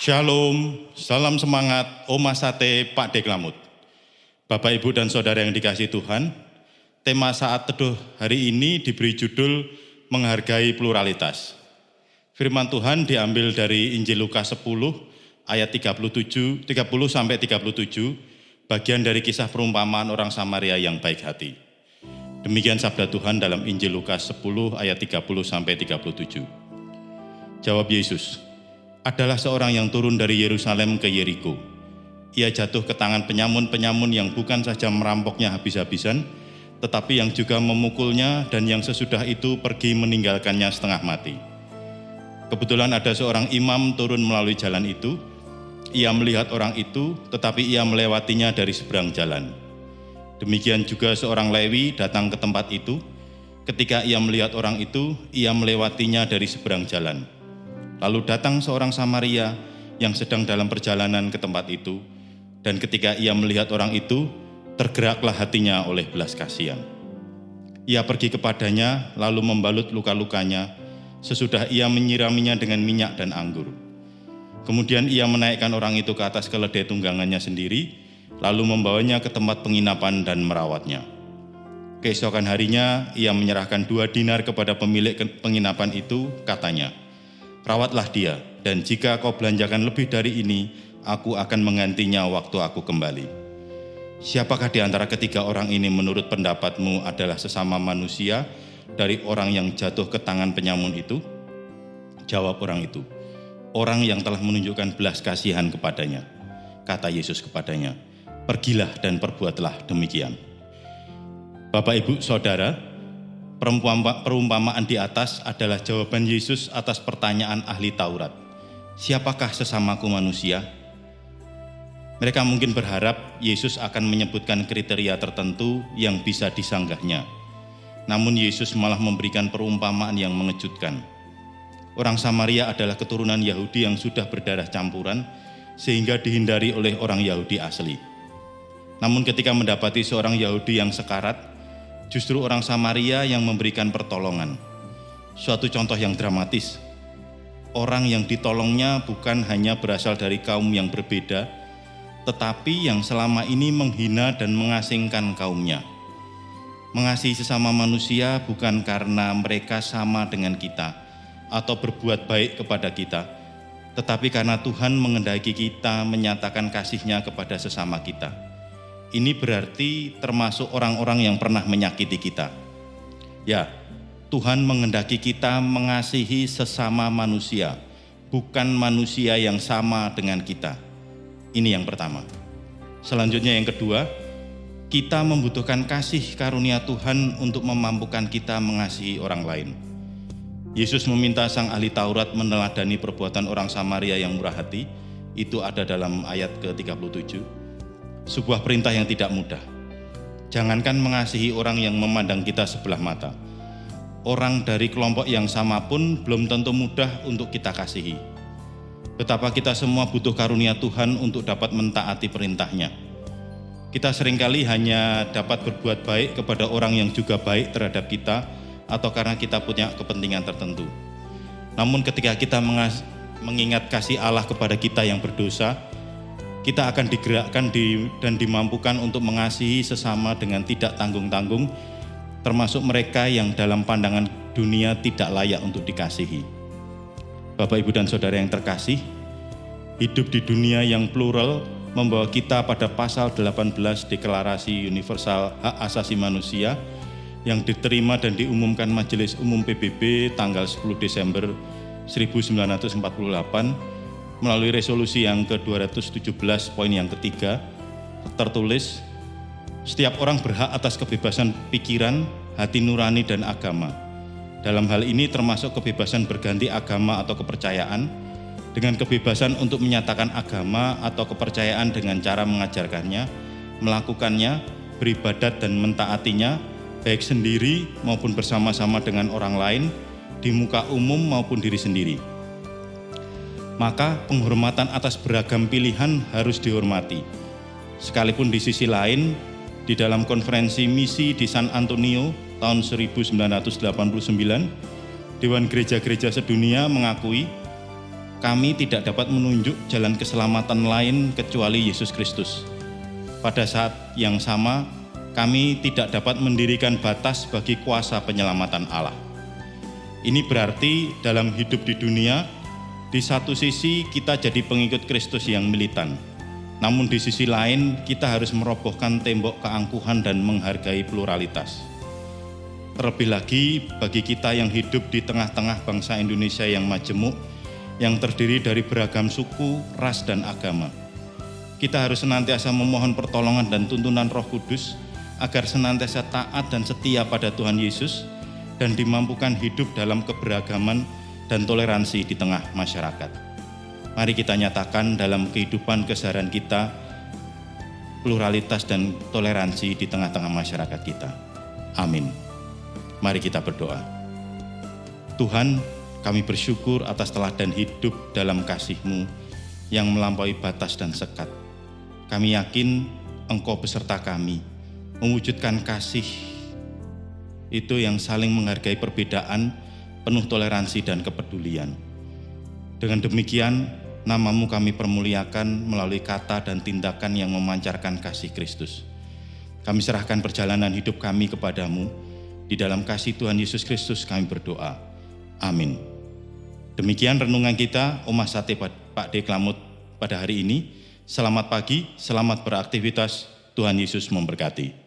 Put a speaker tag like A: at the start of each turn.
A: Shalom, salam semangat, Oma Sate, Pak Deklamut. Bapak, Ibu, dan Saudara yang dikasihi Tuhan, tema saat teduh hari ini diberi judul Menghargai Pluralitas. Firman Tuhan diambil dari Injil Lukas 10 ayat 30-37, bagian dari kisah perumpamaan orang Samaria yang baik hati. Demikian sabda Tuhan dalam Injil Lukas 10 ayat 30-37. Jawab Yesus, adalah seorang yang turun dari Yerusalem ke Yeriko. Ia jatuh ke tangan penyamun-penyamun yang bukan saja merampoknya habis-habisan, tetapi yang juga memukulnya dan yang sesudah itu pergi meninggalkannya setengah mati. Kebetulan ada seorang imam turun melalui jalan itu. Ia melihat orang itu, tetapi ia melewatinya dari seberang jalan. Demikian juga seorang Lewi datang ke tempat itu. Ketika ia melihat orang itu, ia melewatinya dari seberang jalan. Lalu datang seorang Samaria yang sedang dalam perjalanan ke tempat itu, dan ketika ia melihat orang itu, tergeraklah hatinya oleh belas kasihan. Ia pergi kepadanya, lalu membalut luka-lukanya, sesudah ia menyiraminya dengan minyak dan anggur. Kemudian ia menaikkan orang itu ke atas keledai tunggangannya sendiri, lalu membawanya ke tempat penginapan dan merawatnya. Keesokan harinya, ia menyerahkan 2 dinar kepada pemilik penginapan itu, katanya, rawatlah dia, dan jika kau belanjakan lebih dari ini, aku akan menggantinya waktu aku kembali. Siapakah di antara ketiga orang ini menurut pendapatmu adalah sesama manusia dari orang yang jatuh ke tangan penyamun itu? Jawab orang itu, orang yang telah menunjukkan belas kasihan kepadanya. Kata Yesus kepadanya, pergilah dan perbuatlah demikian. Bapak, Ibu, Saudara, perumpamaan di atas adalah jawaban Yesus atas pertanyaan ahli Taurat. Siapakah sesamaku manusia? Mereka mungkin berharap Yesus akan menyebutkan kriteria tertentu yang bisa disanggahnya. Namun Yesus malah memberikan perumpamaan yang mengejutkan. Orang Samaria adalah keturunan Yahudi yang sudah berdarah campuran, sehingga dihindari oleh orang Yahudi asli. Namun ketika mendapati seorang Yahudi yang sekarat, justru orang Samaria yang memberikan pertolongan. Suatu contoh yang dramatis. Orang yang ditolongnya bukan hanya berasal dari kaum yang berbeda, tetapi yang selama ini menghina dan mengasingkan kaumnya. Mengasihi sesama manusia bukan karena mereka sama dengan kita atau berbuat baik kepada kita, tetapi karena Tuhan menghendaki kita menyatakan kasih-Nya kepada sesama kita. Ini berarti termasuk orang-orang yang pernah menyakiti kita. Ya, Tuhan menghendaki kita mengasihi sesama manusia, bukan manusia yang sama dengan kita. Ini yang pertama. Selanjutnya yang kedua, kita membutuhkan kasih karunia Tuhan untuk memampukan kita mengasihi orang lain. Yesus meminta sang ahli Taurat meneladani perbuatan orang Samaria yang murah hati. Itu ada dalam ayat ke-37. Sebuah perintah yang tidak mudah. Jangankan mengasihi orang yang memandang kita sebelah mata. Orang dari kelompok yang sama pun belum tentu mudah untuk kita kasihi. Betapa kita semua butuh karunia Tuhan untuk dapat mentaati perintah-Nya. Kita seringkali hanya dapat berbuat baik kepada orang yang juga baik terhadap kita, atau karena kita punya kepentingan tertentu. Namun ketika kita mengingat kasih Allah kepada kita yang berdosa, kita akan digerakkan dan dimampukan untuk mengasihi sesama dengan tidak tanggung-tanggung, termasuk mereka yang dalam pandangan dunia tidak layak untuk dikasihi. Bapak, Ibu, dan Saudara yang terkasih, hidup di dunia yang plural membawa kita pada pasal 18 Deklarasi Universal Hak Asasi Manusia yang diterima dan diumumkan Majelis Umum PBB tanggal 10 Desember 1948 melalui resolusi yang ke-217 poin yang ketiga, tertulis, setiap orang berhak atas kebebasan pikiran, hati nurani, dan agama. Dalam hal ini termasuk kebebasan berganti agama atau kepercayaan, dengan kebebasan untuk menyatakan agama atau kepercayaan dengan cara mengajarkannya, melakukannya, beribadat dan mentaatinya, baik sendiri maupun bersama-sama dengan orang lain, di muka umum maupun diri sendiri. Maka penghormatan atas beragam pilihan harus dihormati. Sekalipun di sisi lain, di dalam konferensi misi di San Antonio tahun 1989, Dewan Gereja-Gereja Sedunia mengakui kami tidak dapat menunjuk jalan keselamatan lain kecuali Yesus Kristus. Pada saat yang sama, kami tidak dapat mendirikan batas bagi kuasa penyelamatan Allah. Ini berarti dalam hidup di dunia, di satu sisi kita jadi pengikut Kristus yang militan. Namun di sisi lain kita harus merobohkan tembok keangkuhan dan menghargai pluralitas. Terlebih lagi bagi kita yang hidup di tengah-tengah bangsa Indonesia yang majemuk, yang terdiri dari beragam suku, ras, dan agama. Kita harus senantiasa memohon pertolongan dan tuntunan Roh Kudus agar senantiasa taat dan setia pada Tuhan Yesus dan dimampukan hidup dalam keberagaman dan toleransi di tengah masyarakat. Mari kita nyatakan dalam kehidupan keseharian kita pluralitas dan toleransi di tengah-tengah masyarakat kita. Amin. Mari kita berdoa. Tuhan, kami bersyukur atas teladan hidup dalam kasih-Mu yang melampaui batas dan sekat. Kami yakin Engkau beserta kami, mewujudkan kasih itu yang saling menghargai perbedaan, penuh toleransi dan kepedulian. Dengan demikian, nama-Mu kami permuliakan melalui kata dan tindakan yang memancarkan kasih Kristus. Kami serahkan perjalanan hidup kami kepada-Mu. Di dalam kasih Tuhan Yesus Kristus kami berdoa. Amin. Demikian renungan kita Omah Sate Pak D. Klamut pada hari ini. Selamat pagi, selamat beraktivitas. Tuhan Yesus memberkati.